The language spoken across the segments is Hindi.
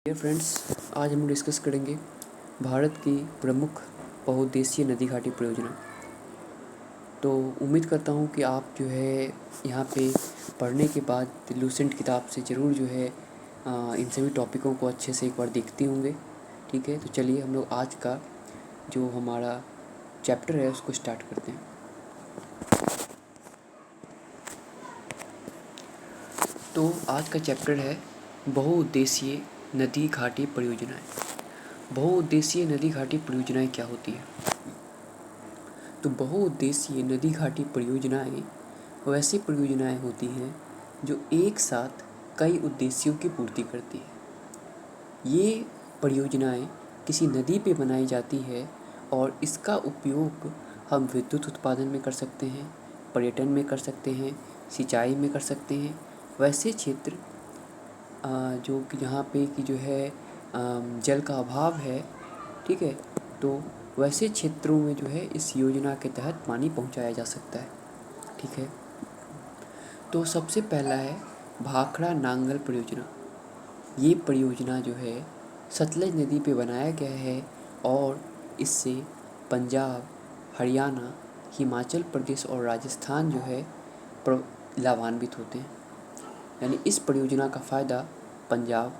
डियर फ्रेंड्स, आज हम डिस्कस करेंगे भारत की प्रमुख बहुउद्देशीय नदी घाटी परियोजना। तो उम्मीद करता हूँ कि आप जो है यहाँ पे पढ़ने के बाद लूसेंट किताब से ज़रूर जो है इन सभी टॉपिकों को अच्छे से एक बार देखते होंगे। ठीक है, तो चलिए हम लोग आज का जो हमारा चैप्टर है उसको स्टार्ट करते हैं। तो आज का चैप्टर है बहुउद्देशीय नदी घाटी परियोजनाएं। बहुउद्देशीय नदी घाटी परियोजनाएं क्या होती है? तो बहुउद्देशीय नदी घाटी परियोजनाएं वैसी परियोजनाएं होती हैं जो एक साथ कई उद्देश्यों की पूर्ति करती है। ये परियोजनाएं किसी नदी पे बनाई जाती है और इसका उपयोग हम विद्युत उत्पादन में कर सकते हैं, पर्यटन में कर सकते हैं, सिंचाई में कर सकते हैं। वैसे क्षेत्र जो कि जहाँ पे कि जो है जल का अभाव है, ठीक है, तो वैसे क्षेत्रों में जो है इस योजना के तहत पानी पहुँचाया जा सकता है। ठीक है, तो सबसे पहला है भाखड़ा नांगल परियोजना। ये परियोजना जो है सतलज नदी पे बनाया गया है और इससे पंजाब, हरियाणा, हिमाचल प्रदेश और राजस्थान जो है लाभान्वित होते हैं। यानी इस परियोजना का फ़ायदा पंजाब,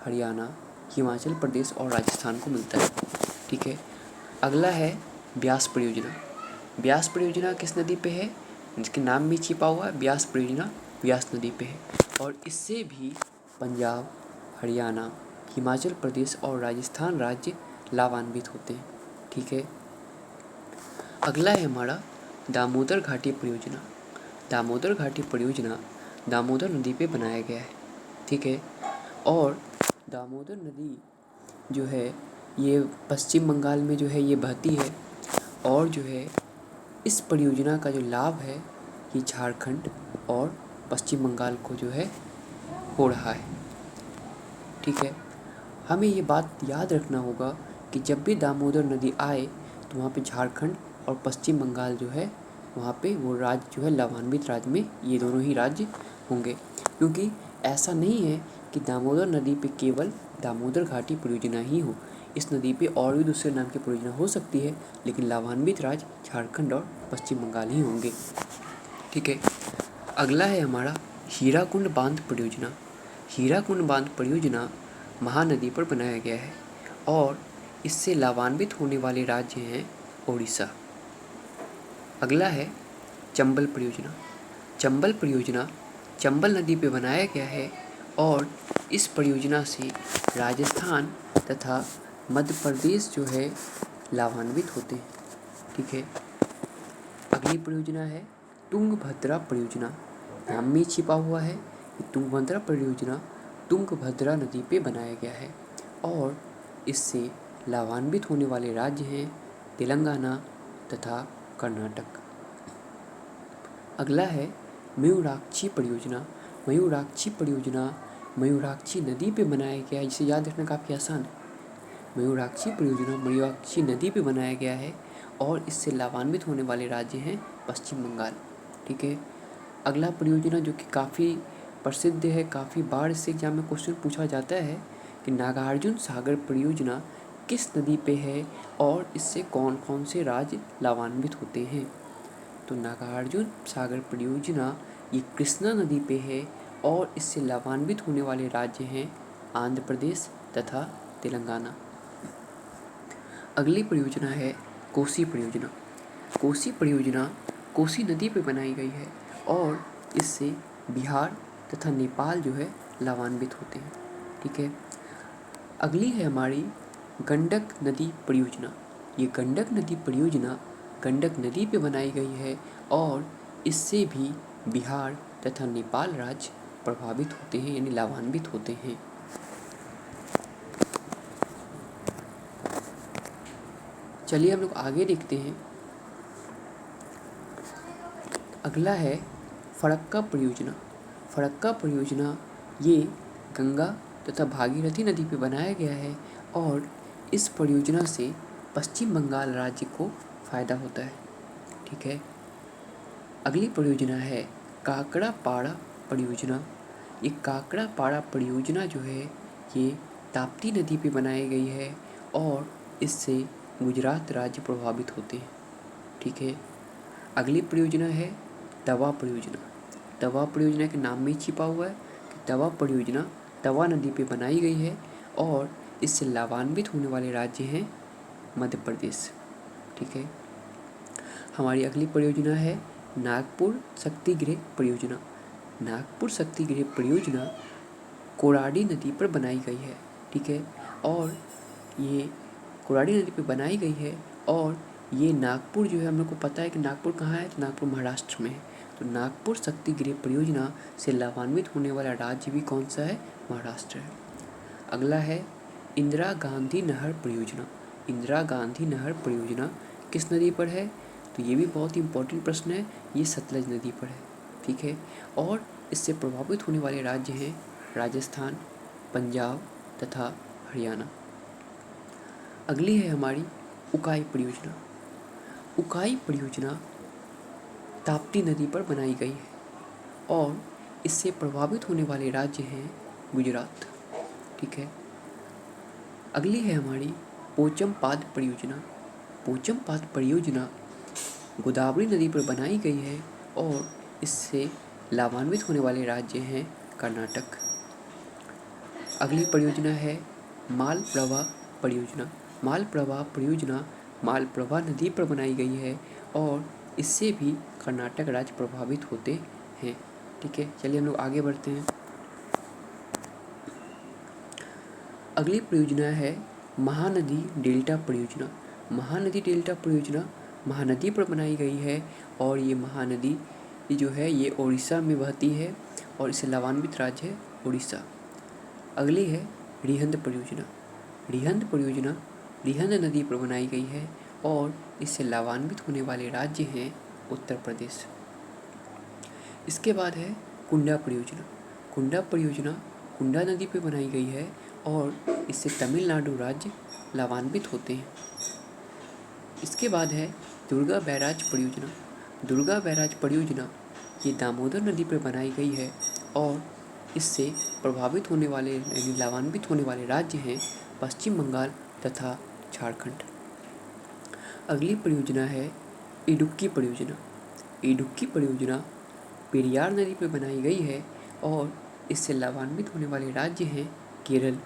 हरियाणा, हिमाचल प्रदेश और राजस्थान को मिलता है। ठीक है, अगला है ब्यास परियोजना। ब्यास परियोजना किस नदी पे है? जिसके नाम भी छिपा हुआ है, ब्यास परियोजना ब्यास नदी पे है और इससे भी पंजाब, हरियाणा, हिमाचल प्रदेश और राजस्थान राज्य लाभान्वित होते हैं। ठीक है, अगला है हमारा दामोदर घाटी परियोजना। दामोदर घाटी परियोजना दामोदर नदी पे बनाया गया है। ठीक है, और दामोदर नदी जो है ये पश्चिम बंगाल में जो है ये बहती है और जो है इस परियोजना का जो लाभ है ये झारखंड और पश्चिम बंगाल को जो है हो रहा है। ठीक है, हमें ये बात याद रखना होगा कि जब भी दामोदर नदी आए तो वहाँ पे झारखंड और पश्चिम बंगाल जो है वहाँ पे वो राज्य जो है लाभान्वित राज्य में ये दोनों ही राज्य होंगे। क्योंकि ऐसा नहीं है कि दामोदर नदी पे केवल दामोदर घाटी परियोजना ही हो, इस नदी पे और भी दूसरे नाम की परियोजना हो सकती है, लेकिन लाभान्वित राज्य झारखंड और पश्चिम बंगाल ही होंगे। ठीक है, अगला है हमारा हीराकुंड बांध परियोजना। हीराकुंड बांध परियोजना महानदी पर बनाया गया है और इससे लाभान्वित होने वाले राज्य हैं ओडिशा। अगला है चंबल परियोजना। चंबल परियोजना चंबल नदी पे बनाया गया है और इस परियोजना से राजस्थान तथा मध्य प्रदेश जो है लाभान्वित होते हैं। ठीक है, अगली परियोजना है तुंगभद्रा परियोजना। नाम में छिपा हुआ है कि तुंगभद्रा परियोजना तुंगभद्रा नदी पे बनाया गया है और इससे लाभान्वित होने वाले राज्य हैं तेलंगाना तथा कर्नाटक। अगला है मयूराक्षी परियोजना। मयूराक्षी परियोजना मयूराक्षी नदी पे बनाया गया है, जिसे याद रखना काफ़ी आसान है। मयूराक्षी परियोजना मयूराक्षी नदी पे बनाया गया है और इससे लाभान्वित होने वाले राज्य हैं पश्चिम बंगाल। ठीक है, अगला परियोजना जो कि काफ़ी प्रसिद्ध है, काफ़ी बार इससे एग्जाम में क्वेश्चन पूछा जाता है कि नागार्जुन सागर परियोजना किस नदी पे है और इससे कौन कौन से राज्य लाभान्वित होते हैं। तो नागार्जुन सागर परियोजना ये कृष्णा नदी पे है और इससे लाभान्वित होने वाले राज्य हैं आंध्र प्रदेश तथा तेलंगाना। अगली परियोजना है कोसी परियोजना। कोसी परियोजना कोसी नदी पे बनाई गई है और इससे बिहार तथा नेपाल जो है लाभान्वित होते हैं। ठीक है, अगली है हमारी गंडक नदी परियोजना। ये गंडक नदी परियोजना गंडक नदी पे बनाई गई है और इससे भी बिहार तथा नेपाल राज्य प्रभावित होते हैं, यानी लाभान्वित होते हैं। चलिए हम लोग आगे देखते हैं। अगला है फरक्का परियोजना। फरक्का परियोजना ये गंगा तथा भागीरथी नदी पे बनाया गया है और इस परियोजना से पश्चिम बंगाल राज्य को फ़ायदा होता है। ठीक है, अगली परियोजना है काकड़ा पाड़ा परियोजना। ये काकड़ा पाड़ा परियोजना जो है ये ताप्ती नदी पे बनाई गई है और इससे गुजरात राज्य प्रभावित होते हैं। ठीक है। अगली परियोजना है तवा परियोजना। तवा परियोजना के नाम में ही छिपा हुआ है कि तवा परियोजना तवा नदी पे बनाई गई है और इससे लाभान्वित होने वाले राज्य हैं मध्य प्रदेश। ठीक है। हमारी अगली परियोजना है नागपुर शक्तिगृह परियोजना। नागपुर शक्तिगृह परियोजना कोराडी नदी पर बनाई गई है। ठीक है। और ये कोराडी नदी पर बनाई गई है और ये नागपुर जो है हम लोग को पता है कि नागपुर कहाँ है, तो नागपुर महाराष्ट्र में है। तो नागपुर शक्तिगृह परियोजना से लाभान्वित होने वाला राज्य भी कौन सा है, महाराष्ट्र है। अगला है इंदिरा गांधी नहर परियोजना। इंदिरा गांधी नहर परियोजना किस नदी पर है, तो ये भी बहुत ही इम्पोर्टेंट प्रश्न है। ये सतलज नदी पर है। ठीक है। और इससे प्रभावित होने वाले राज्य हैं राजस्थान, पंजाब तथा हरियाणा। अगली है हमारी उकाई परियोजना। उकाई परियोजना ताप्ती नदी पर बनाई गई है और इससे प्रभावित होने वाले राज्य हैं गुजरात। ठीक है। अगली है हमारी पोचमपाद परियोजना। पोचमपाद परियोजना गोदावरी नदी पर बनाई गई है और इससे लाभान्वित होने वाले राज्य हैं कर्नाटक। अगली परियोजना है मालप्रभा परियोजना। मालप्रभा परियोजना मालप्रभा नदी पर बनाई गई है और इससे भी कर्नाटक राज्य प्रभावित होते हैं। ठीक है। चलिए हम लोग आगे बढ़ते हैं। अगली परियोजना है महानदी डेल्टा परियोजना। महानदी डेल्टा परियोजना महानदी पर बनाई गई है और ये महानदी जो है ये उड़ीसा में बहती है और इससे लाभान्वित राज्य है उड़ीसा। अगली है रिहंद परियोजना। रिहंद परियोजना रिहंद नदी पर बनाई गई है और इससे लाभान्वित होने वाले राज्य हैं उत्तर प्रदेश। इसके बाद है कुंडा परियोजना। कुंडा परियोजना कुंडा नदी पर बनाई गई है और इससे तमिलनाडु राज्य लाभान्वित होते हैं। इसके बाद है दुर्गा बैराज परियोजना। दुर्गा बैराज परियोजना ये दामोदर नदी पर बनाई गई है और इससे प्रभावित होने वाले यानी लाभान्वित होने वाले राज्य हैं पश्चिम बंगाल तथा झारखंड। अगली परियोजना है इडुक्की परियोजना। इडुक्की परियोजना पेरियार नदी पर बनाई गई है और इससे लाभान्वित होने वाले राज्य हैं केरल।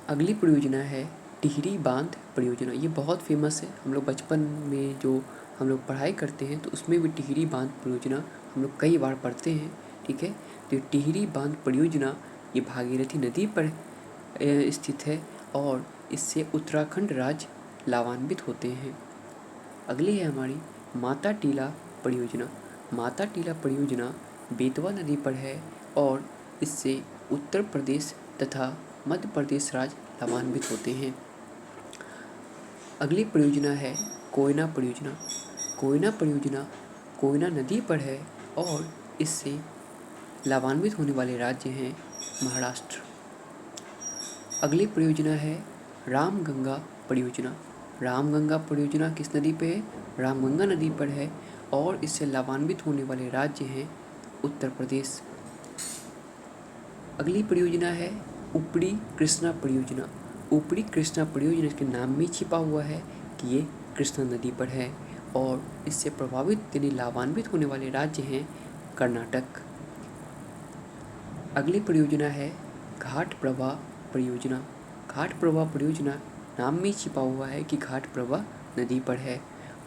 अगली परियोजना है टिहरी बांध परियोजना। ये बहुत फेमस है, हम लोग बचपन में जो हम लोग पढ़ाई करते हैं तो उसमें भी टिहरी बांध परियोजना हम लोग कई बार पढ़ते हैं। ठीक है। तो टिहरी बांध परियोजना ये भागीरथी नदी पर स्थित है और इससे उत्तराखंड राज्य लाभान्वित होते हैं। अगली है हमारी माता टीला परियोजना। माता टीला परियोजना बेतवा नदी पर है और इससे उत्तर प्रदेश तथा मध्य प्रदेश राज्य लाभान्वित होते हैं। अगली परियोजना है कोयना परियोजना। कोयना परियोजना कोयना नदी पर है और इससे लाभान्वित होने वाले राज्य हैं महाराष्ट्र। अगली परियोजना है रामगंगा परियोजना। रामगंगा परियोजना किस नदी पे है, रामगंगा नदी पर है और इससे लाभान्वित होने वाले राज्य हैं उत्तर प्रदेश। अगली परियोजना है ऊपरी कृष्णा परियोजना। ऊपरी कृष्णा परियोजना इसके नाम में छिपा हुआ है कि ये कृष्णा नदी पर है और इससे प्रभावित यानी लाभान्वित होने वाले राज्य हैं कर्नाटक। अगली परियोजना है घाट प्रभा परियोजना। घाट प्रभा परियोजना नाम में छिपा हुआ है कि घाट प्रभा नदी पर है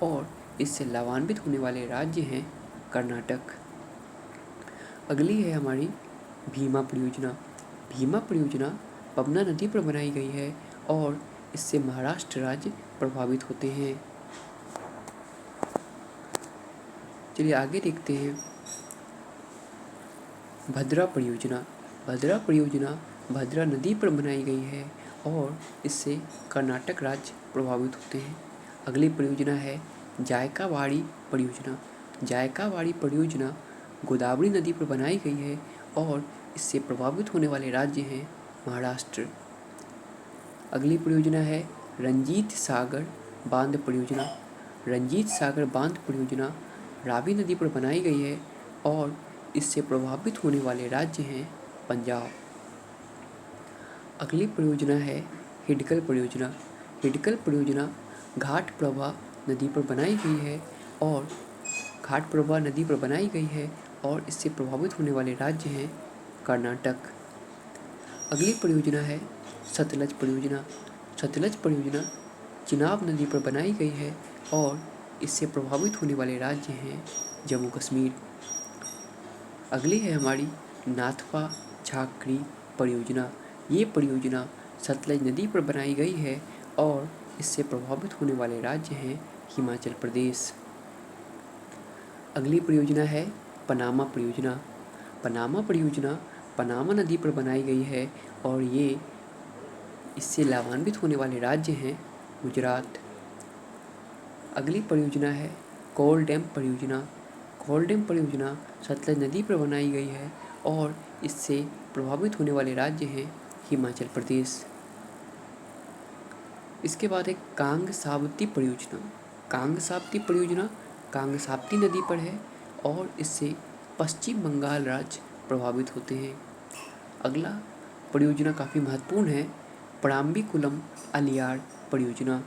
और इससे लाभान्वित होने वाले राज्य हैं कर्नाटक। अगली है हमारी भीमा परियोजना। भीमा परियोजना पबना नदी पर बनाई गई है और इससे महाराष्ट्र राज्य प्रभावित होते हैं। चलिए आगे देखते हैं भद्रा परियोजना। भद्रा परियोजना भद्रा नदी पर बनाई गई है और इससे कर्नाटक राज्य प्रभावित होते हैं। अगली परियोजना है जायकावाड़ी परियोजना। जायकावाड़ी परियोजना गोदावरी नदी पर बनाई गई है और इससे प्रभावित होने वाले राज्य हैं महाराष्ट्र। अगली परियोजना है रंजीत सागर बांध परियोजना। रंजीत सागर बांध परियोजना रावी नदी पर बनाई गई है और इससे प्रभावित होने वाले राज्य हैं पंजाब। अगली परियोजना है हिडकल परियोजना। हिडकल परियोजना घाट प्रभा नदी पर बनाई गई है और इससे प्रभावित होने वाले राज्य हैं कर्नाटक। अगली परियोजना है सतलज परियोजना। सतलज परियोजना चिनाब नदी पर बनाई गई है और इससे प्रभावित होने वाले राज्य हैं जम्मू कश्मीर। अगली है हमारी नाथपा झाकड़ी परियोजना। ये परियोजना सतलज नदी पर बनाई गई है और इससे प्रभावित होने वाले राज्य हैं हिमाचल प्रदेश। अगली परियोजना है पनामा परियोजना। पनामा परियोजना पनामा नदी पर बनाई गई है और इससे लाभान्वित होने वाले राज्य हैं गुजरात। अगली परियोजना है कोल डैम परियोजना। कोल डैम परियोजना सतलज नदी पर बनाई गई है और इससे प्रभावित होने वाले राज्य हैं हिमाचल प्रदेश। इसके बाद है कांग साबती परियोजना। कांग साबती परियोजना कांग साबती नदी पर है और इससे पश्चिम बंगाल राज्य प्रभावित होते हैं। अगला परियोजना काफ़ी महत्वपूर्ण है पराम्बीकुलम अलियार परियोजना।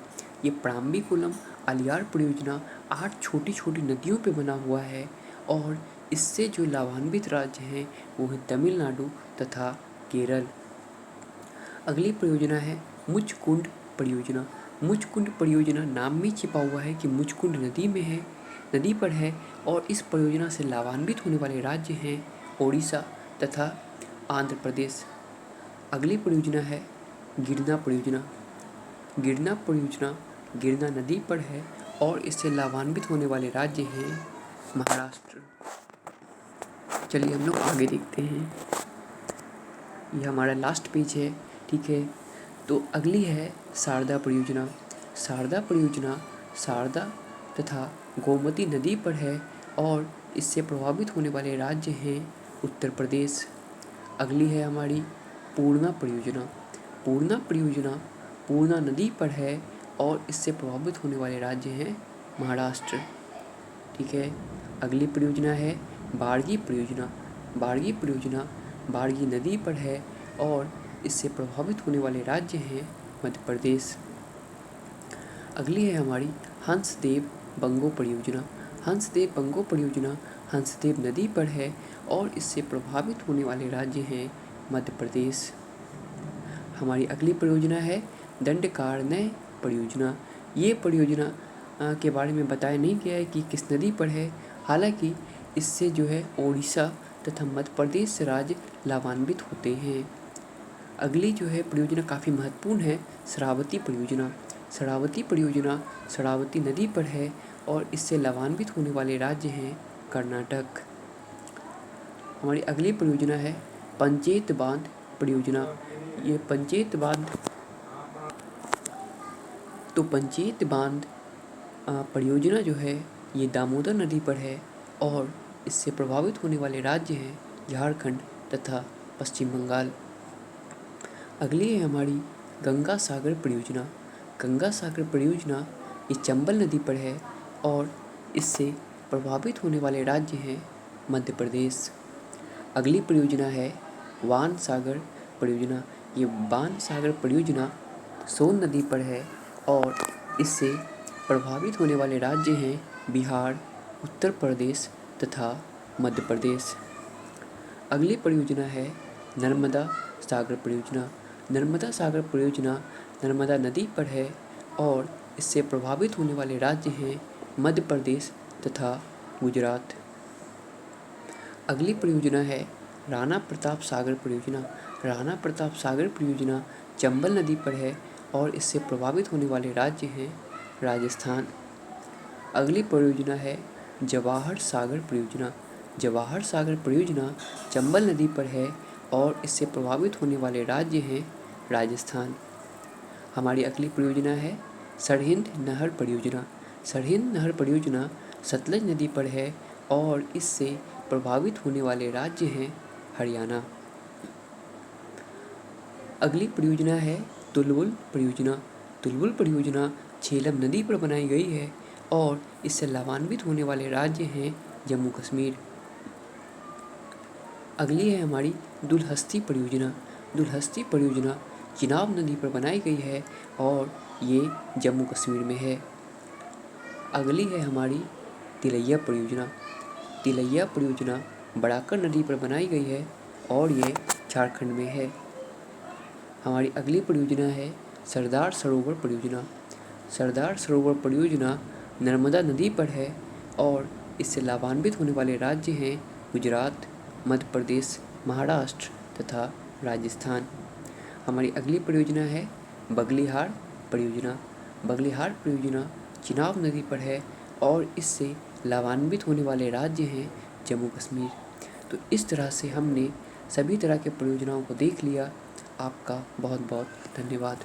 ये पराम्बीकुलम अलियार परियोजना 8 छोटी छोटी नदियों पे बना हुआ है और इससे जो लाभान्वित राज्य हैं वो है तमिलनाडु तथा केरल। अगली परियोजना है मुचकुंड परियोजना। मुचकुंड परियोजना नाम में छिपा हुआ है कि मुचकुंड नदी पर है और इस परियोजना से लाभान्वित होने वाले राज्य हैं ओडिशा तथा आंध्र प्रदेश। अगली परियोजना है गिरना परियोजना। गिरना परियोजना गिरना नदी पर है और इससे लाभान्वित होने वाले राज्य हैं महाराष्ट्र। चलिए हम लोग आगे देखते हैं। यह हमारा लास्ट पेज है, ठीक है। तो अगली है शारदा परियोजना। शारदा परियोजना शारदा तथा गोमती नदी पर है और इससे प्रभावित होने वाले राज्य हैं उत्तर प्रदेश। अगली है हमारी पूर्णा परियोजना। पूर्णा परियोजना पूर्णा नदी पर है और इससे प्रभावित होने वाले राज्य हैं महाराष्ट्र, ठीक है। अगली परियोजना है बाड़गी परियोजना। बाड़गी परियोजना बाड़गी नदी पर है और इससे प्रभावित होने वाले राज्य हैं मध्य प्रदेश। अगली है हमारी हंसदेव बंगो परियोजना। हंसदेव बंगो परियोजना हंसदेव नदी पर है और इससे प्रभावित होने वाले राज्य हैं मध्य प्रदेश। हमारी अगली परियोजना है दंडकारण्य परियोजना। ये परियोजना के बारे में बताया नहीं गया है कि किस नदी पर है, हालांकि इससे जो है ओडिशा तथा मध्य प्रदेश राज्य लाभान्वित होते हैं। अगली जो है परियोजना काफ़ी महत्वपूर्ण है शरावती परियोजना। शरावती परियोजना शरावती नदी पर है और इससे लाभान्वित होने वाले राज्य हैं कर्नाटक। हमारी अगली परियोजना है पंचेत बांध परियोजना। ये पंचेत बांध परियोजना जो है ये दामोदर नदी पर है और इससे प्रभावित होने वाले राज्य हैं झारखंड तथा पश्चिम बंगाल। अगली है हमारी गंगा सागर परियोजना। गंगा सागर परियोजना ये चंबल नदी पर है और इससे प्रभावित होने वाले राज्य हैं मध्य प्रदेश। अगली परियोजना है वान सागर परियोजना। ये वान सागर परियोजना सोन नदी पर है और इससे प्रभावित होने वाले राज्य हैं बिहार, उत्तर प्रदेश तथा मध्य प्रदेश। अगली परियोजना है नर्मदा सागर परियोजना। नर्मदा सागर परियोजना नर्मदा नदी पर है और इससे प्रभावित होने वाले राज्य हैं मध्य प्रदेश तथा गुजरात। अगली परियोजना है राणा प्रताप सागर परियोजना। राणा प्रताप सागर परियोजना चंबल नदी पर है और इससे प्रभावित होने वाले राज्य हैं राजस्थान। अगली परियोजना है जवाहर सागर परियोजना। जवाहर सागर परियोजना चंबल नदी पर है और इससे प्रभावित होने वाले राज्य हैं राजस्थान। हमारी अगली परियोजना है सरहिंद नहर परियोजना। सरहिंद नहर परियोजना सतलज नदी पर है और इससे प्रभावित होने वाले राज्य हैं हरियाणा। अगली परियोजना है तुलवुल परियोजना। तुलवुल परियोजना झेलम नदी पर बनाई गई है और इससे लाभान्वित होने वाले राज्य हैं जम्मू कश्मीर। अगली है हमारी दुलहस्ती परियोजना। दुलहस्ती परियोजना चिनाब नदी पर बनाई गई है और ये जम्मू कश्मीर में है। अगली है हमारी तिलैया परियोजना। तिलैया परियोजना बड़ाकर नदी पर बनाई गई है और ये झारखंड में है। हमारी अगली परियोजना है सरदार सरोवर परियोजना। सरदार सरोवर परियोजना नर्मदा नदी पर है और इससे लाभान्वित होने वाले राज्य हैं गुजरात, मध्य प्रदेश, महाराष्ट्र तथा राजस्थान। हमारी अगली परियोजना है बगलिहार परियोजना। बगलिहार परियोजना चिनाब नदी पर है और इससे लाभान्वित होने वाले राज्य हैं जम्मू कश्मीर। तो इस तरह से हमने सभी तरह के परियोजनाओं को देख लिया। आपका बहुत बहुत धन्यवाद।